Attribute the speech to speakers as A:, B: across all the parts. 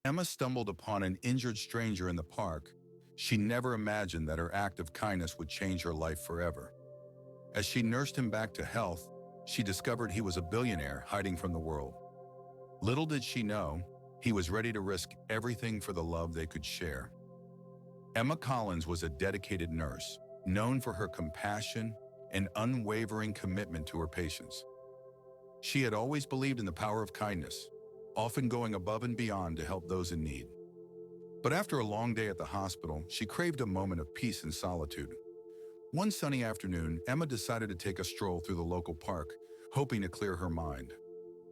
A: Emma stumbled upon an injured stranger in the park. She never imagined that her act of kindness would change her life forever. As she nursed him back to health, she discovered he was a billionaire hiding from the world. Little did she know, he was ready to risk everything for the love they could share. Emma Collins was a dedicated nurse, known for her compassion and unwavering commitment to her patients. She had always believed in the power of kindness, often going above and beyond to help those in need. But after a long day at the hospital, she craved a moment of peace and solitude. One sunny afternoon, Emma decided to take a stroll through the local park, hoping to clear her mind.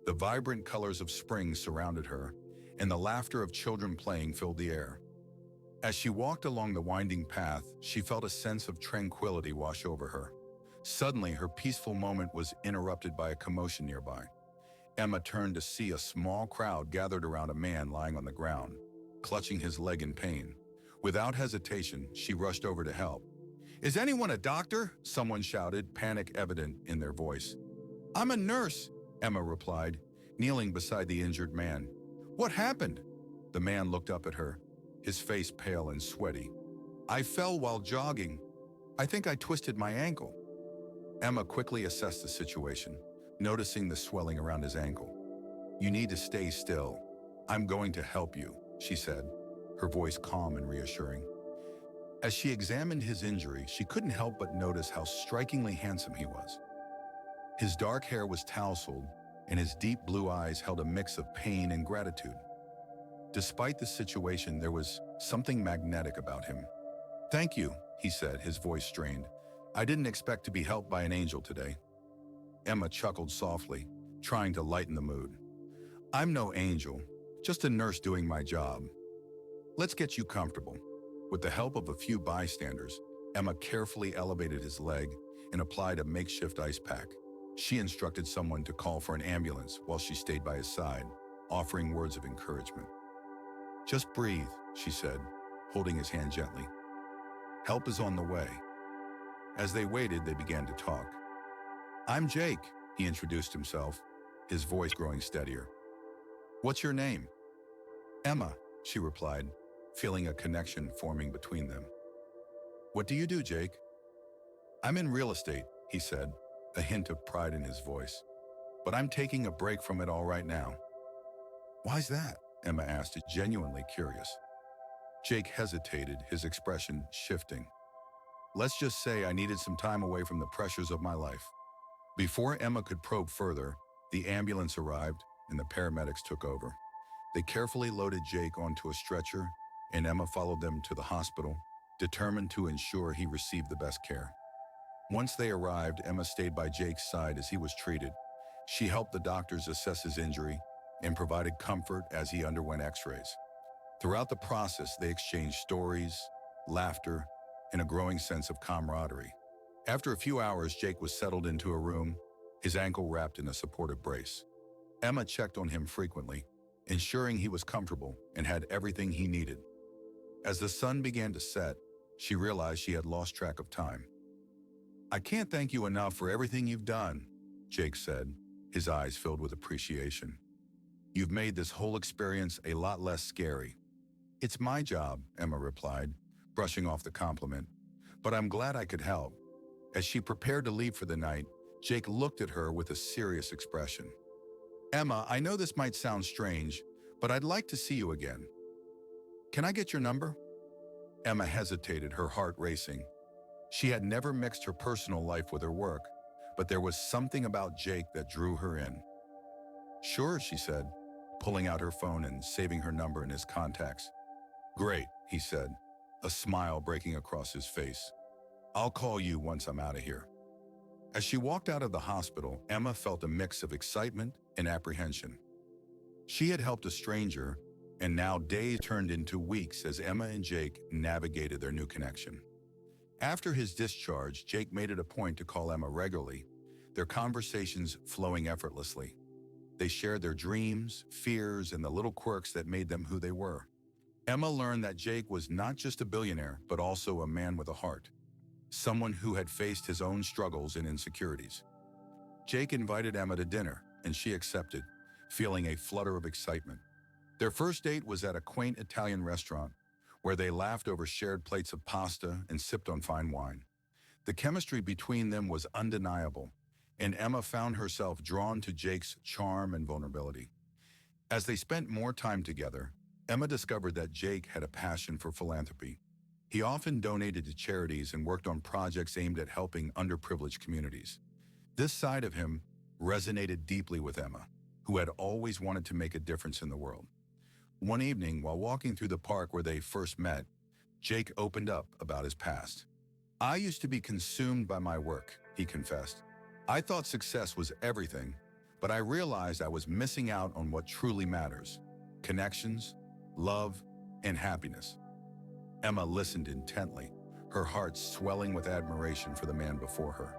A: The vibrant colors of spring surrounded her, and the laughter of children playing filled the air. As she walked along the winding path, she felt a sense of tranquility wash over her. Suddenly, her peaceful moment was interrupted by a commotion nearby. Emma turned to see a small crowd gathered around a man lying on the ground, clutching his leg in pain. Without hesitation, she rushed over to help. "Is anyone a doctor?" someone shouted, panic evident in their voice. "I'm a nurse," Emma replied, kneeling beside the injured man. "What happened?" The man looked up at her, his face pale and sweaty. "I fell while jogging. I think I twisted my ankle." Emma quickly assessed the situation, noticing the swelling around his ankle. "You need to stay still. I'm going to help you," she said, her voice calm and reassuring. As she examined his injury, she couldn't help but notice how strikingly handsome he was. His dark hair was tousled, and his deep blue eyes held a mix of pain and gratitude. Despite the situation, there was something magnetic about him. "Thank you," he said, his voice strained. "I didn't expect to be helped by an angel today." Emma chuckled softly, trying to lighten the mood. "I'm no angel, just a nurse doing my job. Let's get you comfortable." With the help of a few bystanders, Emma carefully elevated his leg and applied a makeshift ice pack. She instructed someone to call for an ambulance while she stayed by his side, offering words of encouragement. "Just breathe," she said, holding his hand gently. "Help is on the way." As they waited, they began to talk. "I'm Jake," he introduced himself, his voice growing steadier. "What's your name?" "Emma," she replied, feeling a connection forming between them. "What do you do, Jake?" "I'm in real estate," he said, a hint of pride in his voice. "But I'm taking a break from it all right now." "Why's that?" Emma asked, genuinely curious. Jake hesitated, his expression shifting. "Let's just say I needed some time away from the pressures of my life." Before Emma could probe further, the ambulance arrived and the paramedics took over. They carefully loaded Jake onto a stretcher, and Emma followed them to the hospital, determined to ensure he received the best care. Once they arrived, Emma stayed by Jake's side as he was treated. She helped the doctors assess his injury and provided comfort as he underwent x-rays. Throughout the process, they exchanged stories, laughter, and a growing sense of camaraderie. After a few hours, Jake was settled into a room, his ankle wrapped in a supportive brace. Emma checked on him frequently, ensuring he was comfortable and had everything he needed. As the sun began to set, she realized she had lost track of time. "I can't thank you enough for everything you've done," Jake said, his eyes filled with appreciation. "You've made this whole experience a lot less scary." "It's my job," Emma replied, brushing off the compliment, "but I'm glad I could help." As she prepared to leave for the night, Jake looked at her with a serious expression. "Emma, I know this might sound strange, but I'd like to see you again. Can I get your number?" Emma hesitated, her heart racing. She had never mixed her personal life with her work, but there was something about Jake that drew her in. "Sure," she said, pulling out her phone and saving her number in his contacts. "Great," he said, a smile breaking across his face. "I'll call you once I'm out of here." As she walked out of the hospital, Emma felt a mix of excitement and apprehension. She had helped a stranger, and now days turned into weeks as Emma and Jake navigated their new connection. After his discharge, Jake made it a point to call Emma regularly, their conversations flowing effortlessly. They shared their dreams, fears, and the little quirks that made them who they were. Emma learned that Jake was not just a billionaire, but also a man with a heart, someone who had faced his own struggles and insecurities. Jake invited Emma to dinner, and she accepted, feeling a flutter of excitement. Their first date was at a quaint Italian restaurant where they laughed over shared plates of pasta and sipped on fine wine. The chemistry between them was undeniable, and Emma found herself drawn to Jake's charm and vulnerability. As they spent more time together, Emma discovered that Jake had a passion for philanthropy. He often donated to charities and worked on projects aimed at helping underprivileged communities. This side of him resonated deeply with Emma, who had always wanted to make a difference in the world. One evening, while walking through the park where they first met, Jake opened up about his past. "I used to be consumed by my work," he confessed. "I thought success was everything, but I realized I was missing out on what truly matters: connections, love, and happiness." Emma listened intently, her heart swelling with admiration for the man before her.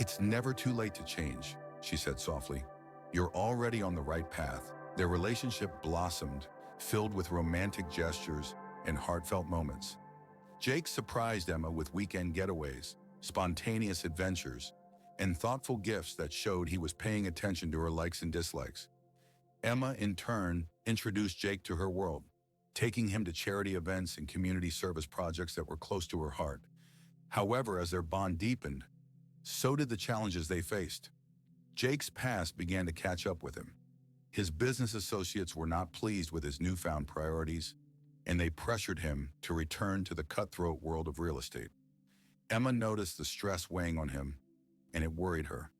A: "It's never too late to change," she said softly. "You're already on the right path." Their relationship blossomed, filled with romantic gestures and heartfelt moments. Jake surprised Emma with weekend getaways, spontaneous adventures, and thoughtful gifts that showed he was paying attention to her likes and dislikes. Emma, in turn, introduced Jake to her world, taking him to charity events and community service projects that were close to her heart. However, as their bond deepened, so did the challenges they faced. Jake's past began to catch up with him. His business associates were not pleased with his newfound priorities, and they pressured him to return to the cutthroat world of real estate. Emma noticed the stress weighing on him, and it worried her.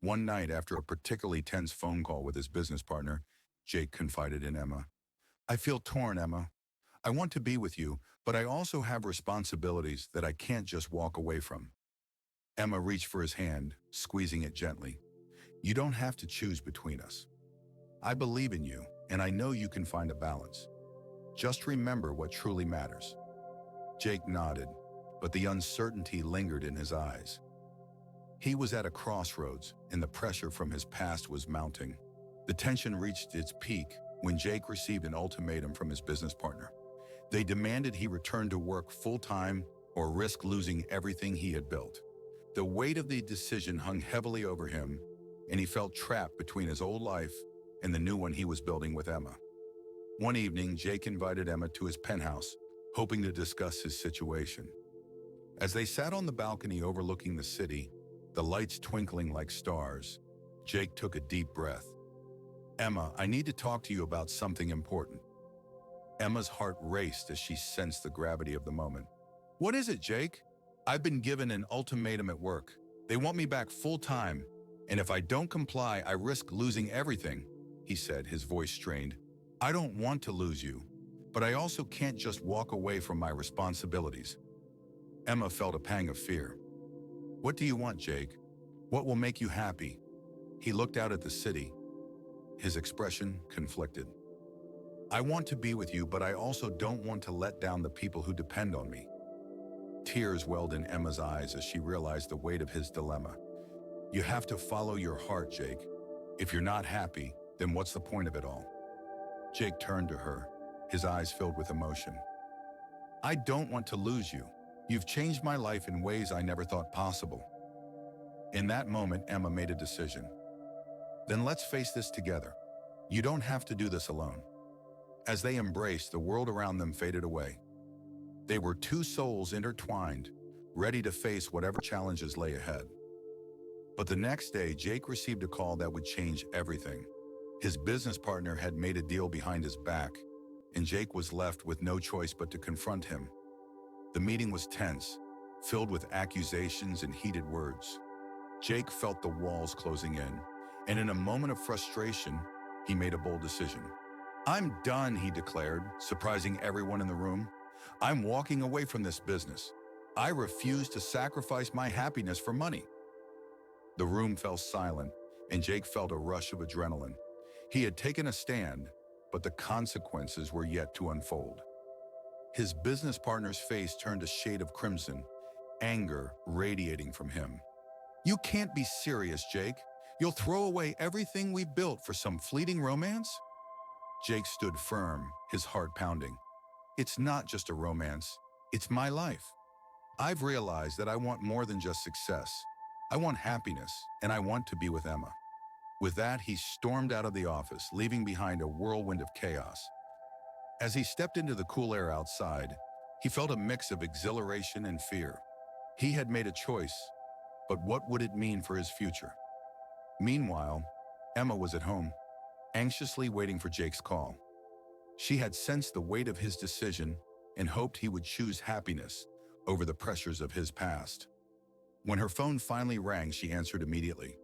A: One night, after a particularly tense phone call with his business partner, Jake confided in Emma. "I feel torn, Emma. I want to be with you, but I also have responsibilities that I can't just walk away from." Emma reached for his hand, squeezing it gently. "You don't have to choose between us. I believe in you, and I know you can find a balance. Just remember what truly matters." Jake nodded, but the uncertainty lingered in his eyes. He was at a crossroads, and the pressure from his past was mounting. The tension reached its peak when Jake received an ultimatum from his business partner. They demanded he return to work full-time or risk losing everything he had built. The weight of the decision hung heavily over him, and he felt trapped between his old life and the new one he was building with Emma. One evening, Jake invited Emma to his penthouse, hoping to discuss his situation. As they sat on the balcony overlooking the city, the lights twinkling like stars, Jake took a deep breath. "Emma, I need to talk to you about something important." Emma's heart raced as she sensed the gravity of the moment. "What is it, Jake?" "I've been given an ultimatum at work. They want me back full-time, and if I don't comply, I risk losing everything," he said, his voice strained. "I don't want to lose you, but I also can't just walk away from my responsibilities." Emma felt a pang of fear. "What do you want, Jake? What will make you happy?" He looked out at the city, his expression conflicted. "I want to be with you, but I also don't want to let down the people who depend on me." Tears welled in Emma's eyes as she realized the weight of his dilemma. "You have to follow your heart, Jake. If you're not happy, then what's the point of it all?" Jake turned to her, his eyes filled with emotion. "I don't want to lose you. You've changed my life in ways I never thought possible." In that moment, Emma made a decision. "Then let's face this together. You don't have to do this alone." As they embraced, the world around them faded away. They were two souls intertwined, ready to face whatever challenges lay ahead. But the next day, Jake received a call that would change everything. His business partner had made a deal behind his back, and Jake was left with no choice but to confront him. The meeting was tense, filled with accusations and heated words. Jake felt the walls closing in, and in a moment of frustration, he made a bold decision. "I'm done," he declared, surprising everyone in the room. "I'm walking away from this business. I refuse to sacrifice my happiness for money." The room fell silent, and Jake felt a rush of adrenaline. He had taken a stand, but the consequences were yet to unfold. His business partner's face turned a shade of crimson, anger radiating from him. "You can't be serious, Jake. You'll throw away everything we've built for some fleeting romance?" Jake stood firm, his heart pounding. "It's not just a romance. It's my life. I've realized that I want more than just success. I want happiness, and I want to be with Emma." With that, he stormed out of the office, leaving behind a whirlwind of chaos. As he stepped into the cool air outside, he felt a mix of exhilaration and fear. He had made a choice, but what would it mean for his future? Meanwhile, Emma was at home, anxiously waiting for Jake's call. She had sensed the weight of his decision and hoped he would choose happiness over the pressures of his past. When her phone finally rang, she answered immediately.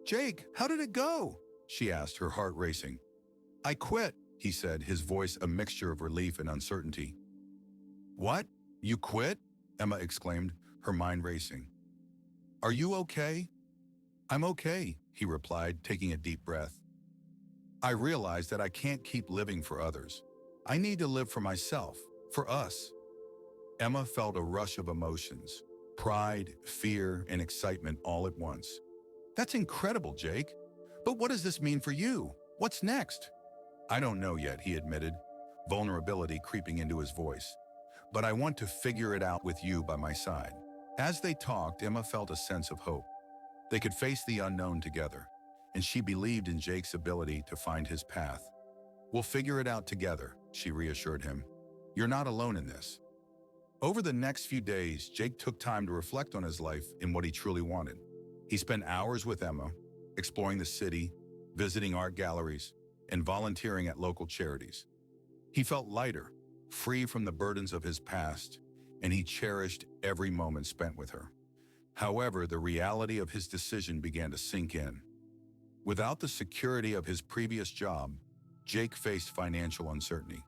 A: "Jake, how did it go?" she asked, her heart racing. "I quit," he said, his voice a mixture of relief and uncertainty. "What? You quit?" Emma exclaimed, her mind racing. "Are you okay?" "I'm okay," he replied, taking a deep breath. "I realize that I can't keep living for others. I need to live for myself, for us." Emma felt a rush of emotions, pride, fear, and excitement all at once. "That's incredible, Jake. But what does this mean for you? What's next?" "I don't know yet," he admitted, vulnerability creeping into his voice. "But I want to figure it out with you by my side." As they talked, Emma felt a sense of hope. They could face the unknown together, and she believed in Jake's ability to find his path. "We'll figure it out together," she reassured him. "You're not alone in this." Over the next few days, Jake took time to reflect on his life and what he truly wanted. He spent hours with Emma, exploring the city, visiting art galleries, and volunteering at local charities. He felt lighter, free from the burdens of his past, and he cherished every moment spent with her. However, the reality of his decision began to sink in. Without the security of his previous job, Jake faced financial uncertainty.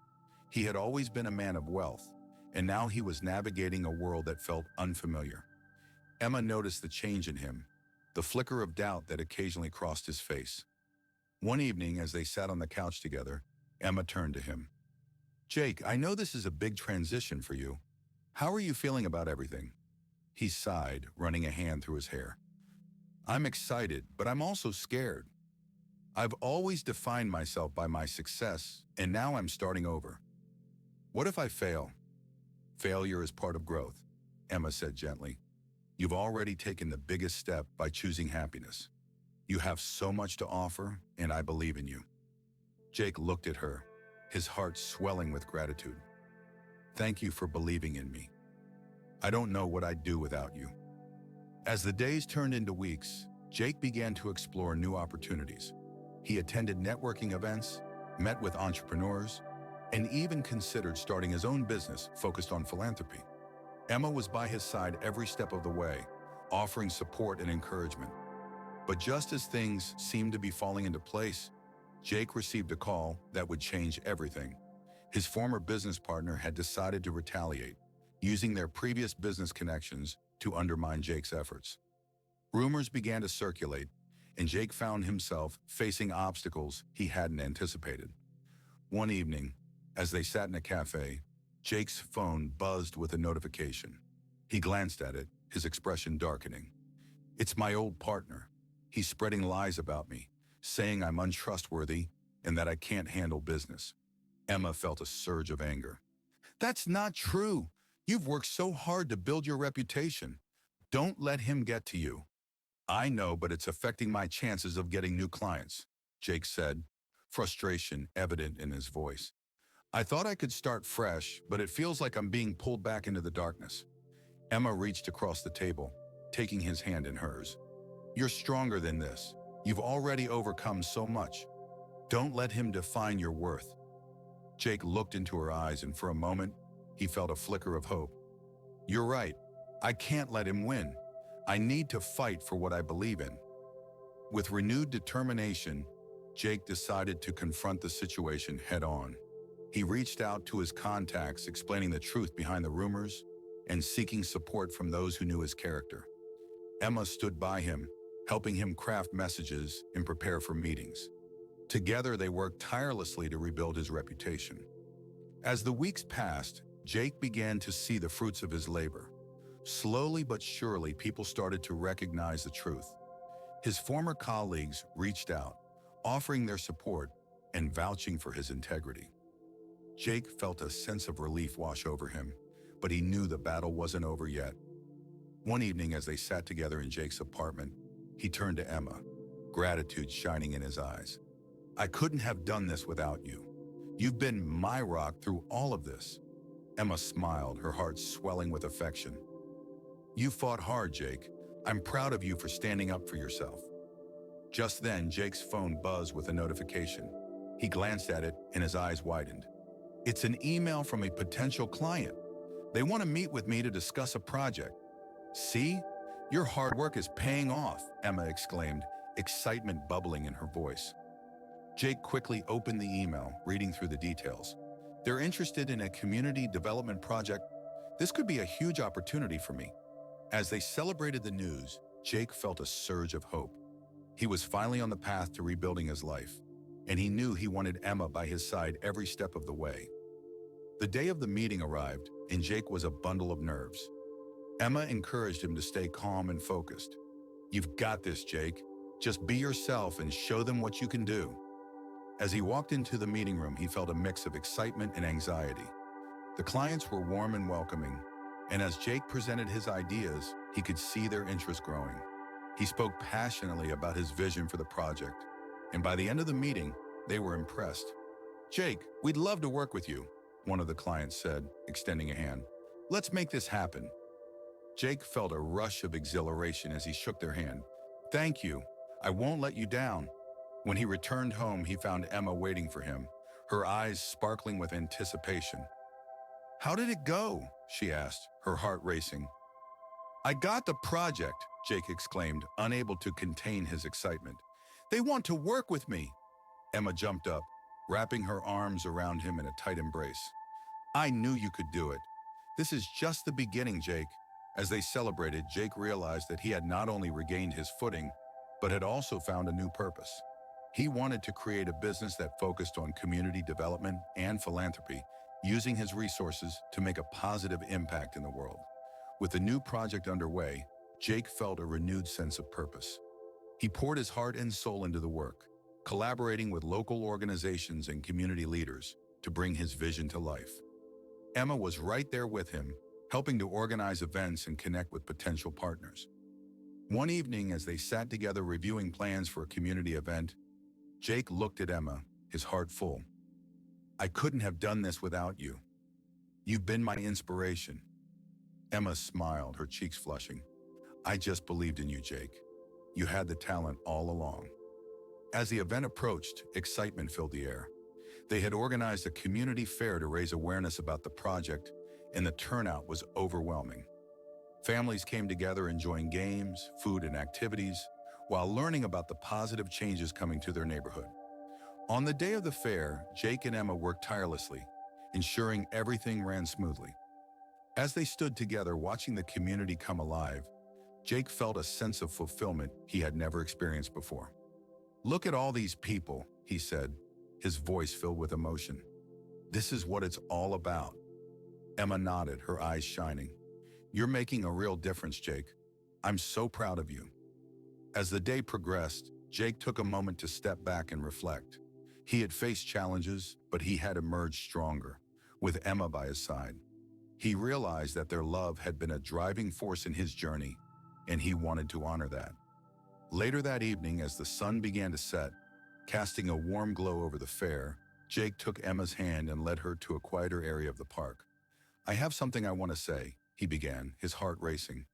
A: He had always been a man of wealth, and now he was navigating a world that felt unfamiliar. Emma noticed the change in him, the flicker of doubt that occasionally crossed his face. One evening, as they sat on the couch together, Emma turned to him. "Jake, I know this is a big transition for you. How are you feeling about everything?" He sighed, running a hand through his hair. "I'm excited, but I'm also scared. I've always defined myself by my success, and now I'm starting over. What if I fail?" "Failure is part of growth," Emma said gently. "You've already taken the biggest step by choosing happiness. You have so much to offer, and I believe in you." Jake looked at her, his heart swelling with gratitude. "Thank you for believing in me. I don't know what I'd do without you." As the days turned into weeks, Jake began to explore new opportunities. He attended networking events, met with entrepreneurs, and even considered starting his own business focused on philanthropy. Emma was by his side every step of the way, offering support and encouragement. But just as things seemed to be falling into place, Jake received a call that would change everything. His former business partner had decided to retaliate, using their previous business connections to undermine Jake's efforts. Rumors began to circulate, and Jake found himself facing obstacles he hadn't anticipated. One evening, as they sat in a cafe, Jake's phone buzzed with a notification. He glanced at it, his expression darkening. "It's my old partner. He's spreading lies about me, saying I'm untrustworthy and that I can't handle business." Emma felt a surge of anger. "That's not true. You've worked so hard to build your reputation. Don't let him get to you." "I know, but it's affecting my chances of getting new clients," Jake said, frustration evident in his voice. "I thought I could start fresh, but it feels like I'm being pulled back into the darkness." Emma reached across the table, taking his hand in hers. "You're stronger than this. You've already overcome so much. Don't let him define your worth." Jake looked into her eyes, and for a moment, he felt a flicker of hope. "You're right. I can't let him win. I need to fight for what I believe in." With renewed determination, Jake decided to confront the situation head-on. He reached out to his contacts, explaining the truth behind the rumors and seeking support from those who knew his character. Emma stood by him, helping him craft messages and prepare for meetings. Together, they worked tirelessly to rebuild his reputation. As the weeks passed, Jake began to see the fruits of his labor. Slowly but surely, people started to recognize the truth. His former colleagues reached out, offering their support and vouching for his integrity. Jake felt a sense of relief wash over him, but he knew the battle wasn't over yet. One evening, as they sat together in Jake's apartment, he turned to Emma. gratitude shining in his eyes. I couldn't have done this without you. You've been my rock through all of this. Emma smiled, her heart swelling with affection. You fought hard, Jake. I'm proud of you for standing up for yourself. Just then, Jake's phone buzzed with a notification. He glanced at it and his eyes widened. It's an email from a potential client. They want to meet with me to discuss a project. See? Your hard work is paying off, Emma exclaimed, excitement bubbling in her voice. Jake quickly opened the email, reading through the details. They're interested in a community development project. This could be a huge opportunity for me. As they celebrated the news, Jake felt a surge of hope. He was finally on the path to rebuilding his life, and he knew he wanted Emma by his side every step of the way. The day of the meeting arrived, and Jake was a bundle of nerves. Emma encouraged him to stay calm and focused. You've got this, Jake. Just be yourself and show them what you can do. As he walked into the meeting room, he felt a mix of excitement and anxiety. The clients were warm and welcoming, and as Jake presented his ideas, he could see their interest growing. He spoke passionately about his vision for the project, and by the end of the meeting, they were impressed. Jake, we'd love to work with you, one of the clients said, extending a hand. Let's make this happen. Jake felt a rush of exhilaration as he shook their hand. Thank you. I won't let you down. When he returned home, he found Emma waiting for him, her eyes sparkling with anticipation. How did it go? She asked, her heart racing. I got the project, Jake exclaimed, unable to contain his excitement. They want to work with me. Emma jumped up, wrapping her arms around him in a tight embrace. I knew you could do it. This is just the beginning, Jake. As they celebrated, Jake realized that he had not only regained his footing, but had also found a new purpose. He wanted to create a business that focused on community development and philanthropy, using his resources to make a positive impact in the world. With the new project underway, Jake felt a renewed sense of purpose. He poured his heart and soul into the work, collaborating with local organizations and community leaders to bring his vision to life. Emma was right there with him, helping to organize events and connect with potential partners. One evening, as they sat together reviewing plans for a community event, Jake looked at Emma, his heart full. I couldn't have done this without you. You've been my inspiration. Emma smiled, her cheeks flushing. I just believed in you, Jake. You had the talent all along. As the event approached, excitement filled the air. They had organized a community fair to raise awareness about the project, and the turnout was overwhelming. Families came together enjoying games, food, and activities, while learning about the positive changes coming to their neighborhood. On the day of the fair, Jake and Emma worked tirelessly, ensuring everything ran smoothly. As they stood together watching the community come alive, Jake felt a sense of fulfillment he had never experienced before. Look at all these people, he said, his voice filled with emotion. This is what it's all about. Emma nodded, her eyes shining. You're making a real difference, Jake. I'm so proud of you. As the day progressed, Jake took a moment to step back and reflect. He had faced challenges, but he had emerged stronger, with Emma by his side. He realized that their love had been a driving force in his journey, and he wanted to honor that. Later that evening, as the sun began to set, casting a warm glow over the fair, Jake took Emma's hand and led her to a quieter area of the park. I have something I want to say, he began, his heart racing.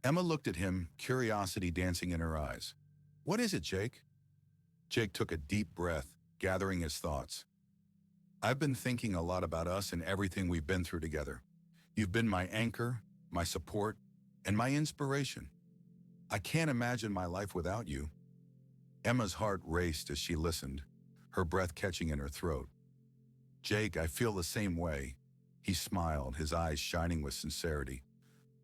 A: Emma looked at him, curiosity dancing in her eyes. What is it, Jake? Jake took a deep breath, gathering his thoughts. I've been thinking a lot about us and everything we've been through together. You've been my anchor, my support, and my inspiration. I can't imagine my life without you. Emma's heart raced as she listened, her breath catching in her throat. Jake, I feel the same way. He smiled, his eyes shining with sincerity.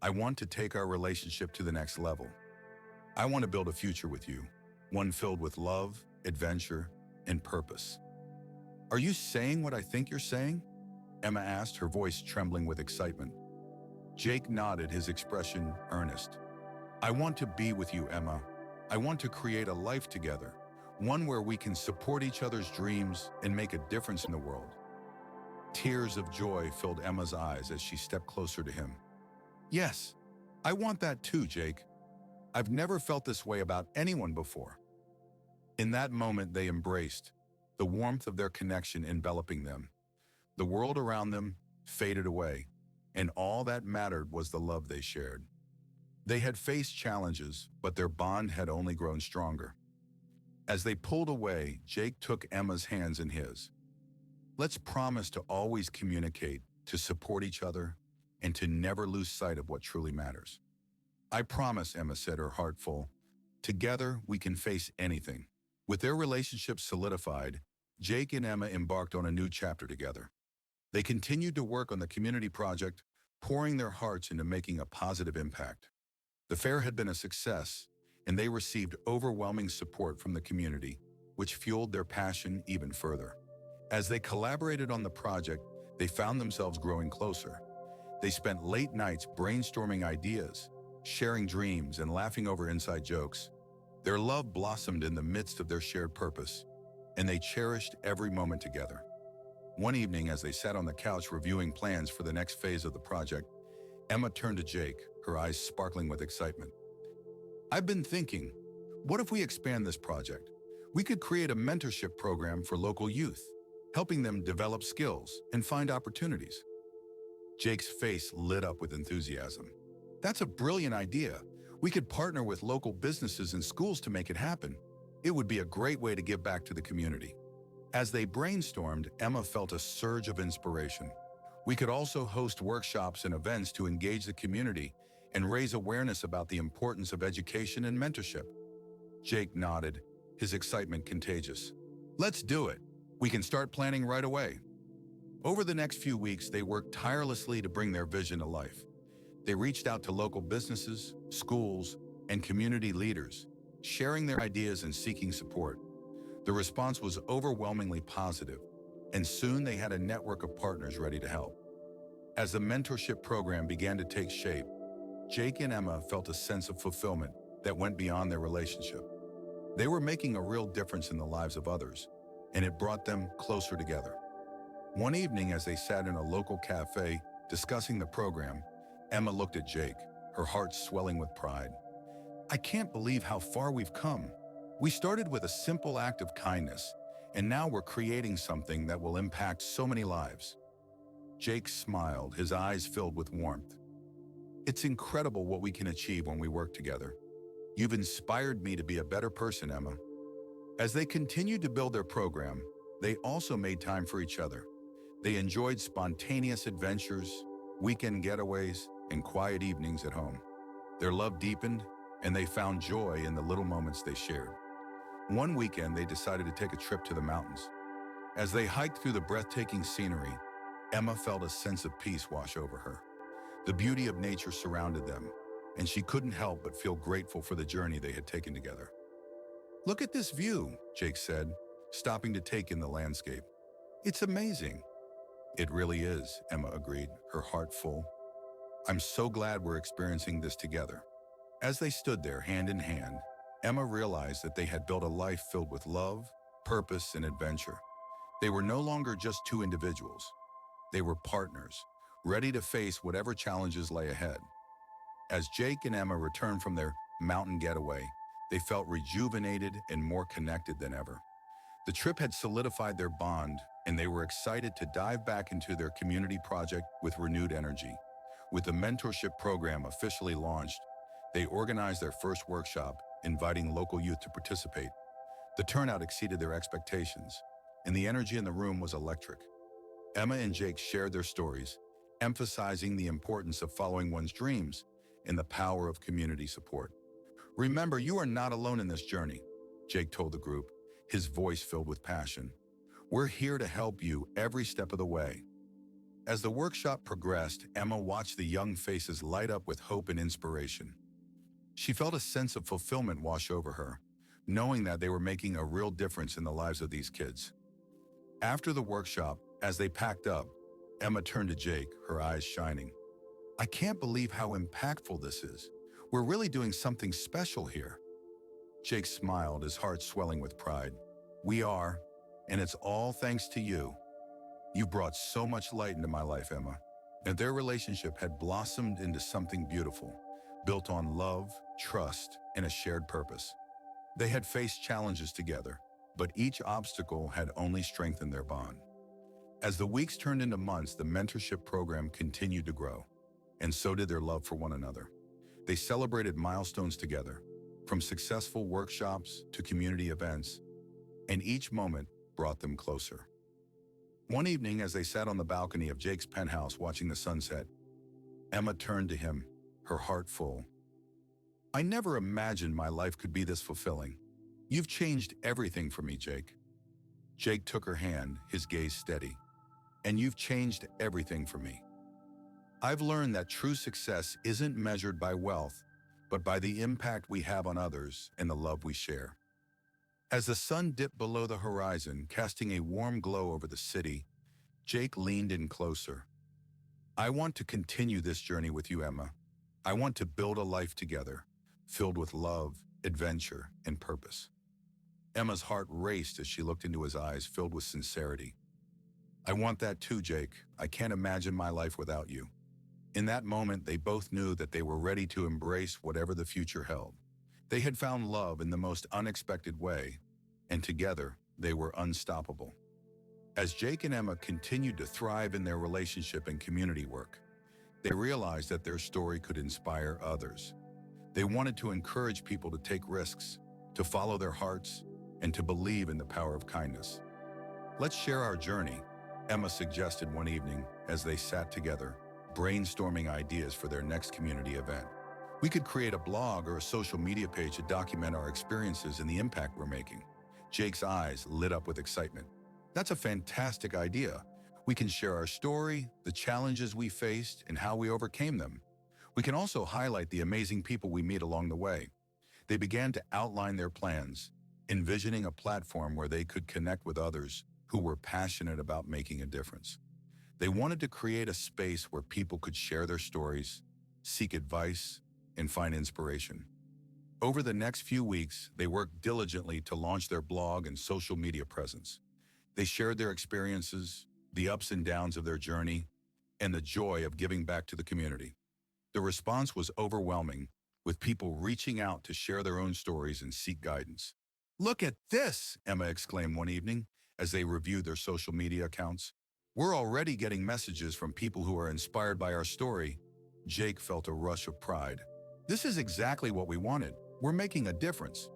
A: I want to take our relationship to the next level. I want to build a future with you, one filled with love, adventure, and purpose. Are you saying what I think you're saying? Emma asked, her voice trembling with excitement. Jake nodded, his expression earnest. I want to be with you, Emma. I want to create a life together, one where we can support each other's dreams and make a difference in the world. Tears of joy filled Emma's eyes as she stepped closer to him. Yes, I want that too, Jake. I've never felt this way about anyone before. In that moment, they embraced, the warmth of their connection enveloping them. The world around them faded away, and all that mattered was the love they shared. They had faced challenges, but their bond had only grown stronger. As they pulled away, Jake took Emma's hands in his. Let's promise to always communicate, to support each other, and to never lose sight of what truly matters. I promise, Emma said, her heart full. Together, we can face anything. With their relationship solidified, Jake and Emma embarked on a new chapter together. They continued to work on the community project, pouring their hearts into making a positive impact. The fair had been a success, and they received overwhelming support from the community, which fueled their passion even further. As they collaborated on the project, they found themselves growing closer. They spent late nights brainstorming ideas, sharing dreams, and laughing over inside jokes. Their love blossomed in the midst of their shared purpose, and they cherished every moment together. One evening, as they sat on the couch reviewing plans for the next phase of the project, Emma turned to Jake, her eyes sparkling with excitement. I've been thinking, what if we expand this project? We could create a mentorship program for local youth, helping them develop skills and find opportunities. Jake's face lit up with enthusiasm. That's a brilliant idea. We could partner with local businesses and schools to make it happen. It would be a great way to give back to the community. As they brainstormed, Emma felt a surge of inspiration. We could also host workshops and events to engage the community and raise awareness about the importance of education and mentorship. Jake nodded, his excitement contagious. Let's do it. We can start planning right away. Over the next few weeks, they worked tirelessly to bring their vision to life. They reached out to local businesses, schools, and community leaders, sharing their ideas and seeking support. The response was overwhelmingly positive, and soon they had a network of partners ready to help. As the mentorship program began to take shape, Jake and Emma felt a sense of fulfillment that went beyond their relationship. They were making a real difference in the lives of others, and it brought them closer together. One evening, as they sat in a local cafe discussing the program, Emma looked at Jake, her heart swelling with pride. I can't believe how far we've come. We started with a simple act of kindness, and now we're creating something that will impact so many lives. Jake smiled, his eyes filled with warmth. It's incredible what we can achieve when we work together. You've inspired me to be a better person, Emma. As they continued to build their program, they also made time for each other. They enjoyed spontaneous adventures, weekend getaways, and quiet evenings at home. Their love deepened, and they found joy in the little moments they shared. One weekend, they decided to take a trip to the mountains. As they hiked through the breathtaking scenery, Emma felt a sense of peace wash over her. The beauty of nature surrounded them, and she couldn't help but feel grateful for the journey they had taken together. Look at this view, Jake said, stopping to take in the landscape. It's amazing. It really is, Emma agreed, her heart full. I'm so glad we're experiencing this together. As they stood there hand in hand, Emma realized that they had built a life filled with love, purpose, and adventure. They were no longer just two individuals. They were partners, ready to face whatever challenges lay ahead. As Jake and Emma returned from their mountain getaway, they felt rejuvenated and more connected than ever. The trip had solidified their bond, and they were excited to dive back into their community project with renewed energy. With the mentorship program officially launched, they organized their first workshop, inviting local youth to participate. The turnout exceeded their expectations, and the energy in the room was electric. Emma and Jake shared their stories, emphasizing the importance of following one's dreams and the power of community support. Remember, you are not alone in this journey, Jake told the group, his voice filled with passion. We're here to help you every step of the way. As the workshop progressed, Emma watched the young faces light up with hope and inspiration. She felt a sense of fulfillment wash over her, knowing that they were making a real difference in the lives of these kids. After the workshop, as they packed up, Emma turned to Jake, her eyes shining. I can't believe how impactful this is. We're really doing something special here. Jake smiled, his heart swelling with pride. We are, and it's all thanks to you. You brought so much light into my life, Emma. And their relationship had blossomed into something beautiful, built on love, trust, and a shared purpose. They had faced challenges together, but each obstacle had only strengthened their bond. As the weeks turned into months, the mentorship program continued to grow, and so did their love for one another. They celebrated milestones together, from successful workshops to community events, and each moment brought them closer. One evening, as they sat on the balcony of Jake's penthouse watching the sunset, Emma turned to him, her heart full. "I never imagined my life could be this fulfilling. You've changed everything for me, Jake." Jake took her hand, his gaze steady. "And you've changed everything for me. I've learned that true success isn't measured by wealth, but by the impact we have on others and the love we share." As the sun dipped below the horizon, casting a warm glow over the city, Jake leaned in closer. "I want to continue this journey with you, Emma. I want to build a life together, filled with love, adventure, and purpose." Emma's heart raced as she looked into his eyes, filled with sincerity. "I want that too, Jake. I can't imagine my life without you." In that moment, they both knew that they were ready to embrace whatever the future held. They had found love in the most unexpected way, and together, they were unstoppable. As Jake and Emma continued to thrive in their relationship and community work, they realized that their story could inspire others. They wanted to encourage people to take risks, to follow their hearts, and to believe in the power of kindness. "Let's share our journey," Emma suggested one evening as they sat together, brainstorming ideas for their next community event. "We could create a blog or a social media page to document our experiences and the impact we're making." Jake's eyes lit up with excitement. "That's a fantastic idea. We can share our story, the challenges we faced, and how we overcame them. We can also highlight the amazing people we meet along the way." They began to outline their plans, envisioning a platform where they could connect with others who were passionate about making a difference. They wanted to create a space where people could share their stories, seek advice, and find inspiration. Over the next few weeks, they worked diligently to launch their blog and social media presence. They shared their experiences, the ups and downs of their journey, and the joy of giving back to the community. The response was overwhelming, with people reaching out to share their own stories and seek guidance. "Look at this!" Emma exclaimed one evening as they reviewed their social media accounts. "We're already getting messages from people who are inspired by our story." Jake felt a rush of pride. "This is exactly what we wanted. We're making a difference."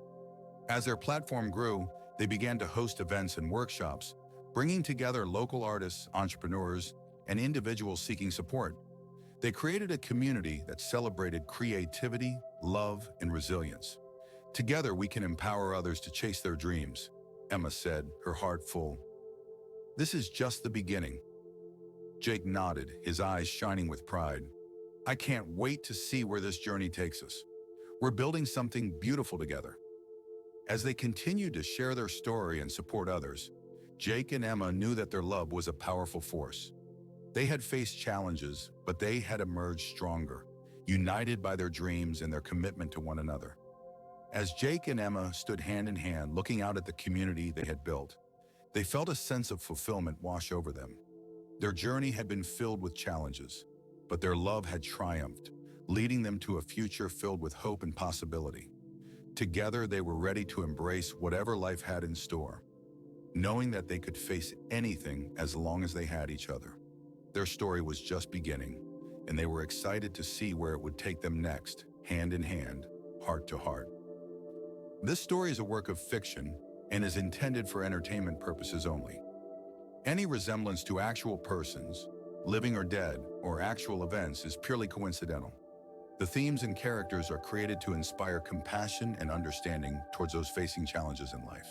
A: As their platform grew, they began to host events and workshops, bringing together local artists, entrepreneurs, and individuals seeking support. They created a community that celebrated creativity, love, and resilience. "Together, we can empower others to chase their dreams," Emma said, her heart full. "This is just the beginning." Jake nodded, his eyes shining with pride. "I can't wait to see where this journey takes us. We're building something beautiful together." As they continued to share their story and support others, Jake and Emma knew that their love was a powerful force. They had faced challenges, but they had emerged stronger, united by their dreams and their commitment to one another. As Jake and Emma stood hand in hand looking out at the community they had built, they felt a sense of fulfillment wash over them. Their journey had been filled with challenges, but their love had triumphed, leading them to a future filled with hope and possibility. Together, they were ready to embrace whatever life had in store, knowing that they could face anything as long as they had each other. Their story was just beginning, and they were excited to see where it would take them next, hand in hand, heart to heart. This story is a work of fiction and is intended for entertainment purposes only. Any resemblance to actual persons, living or dead, or actual events is purely coincidental. The themes and characters are created to inspire compassion and understanding towards those facing challenges in life.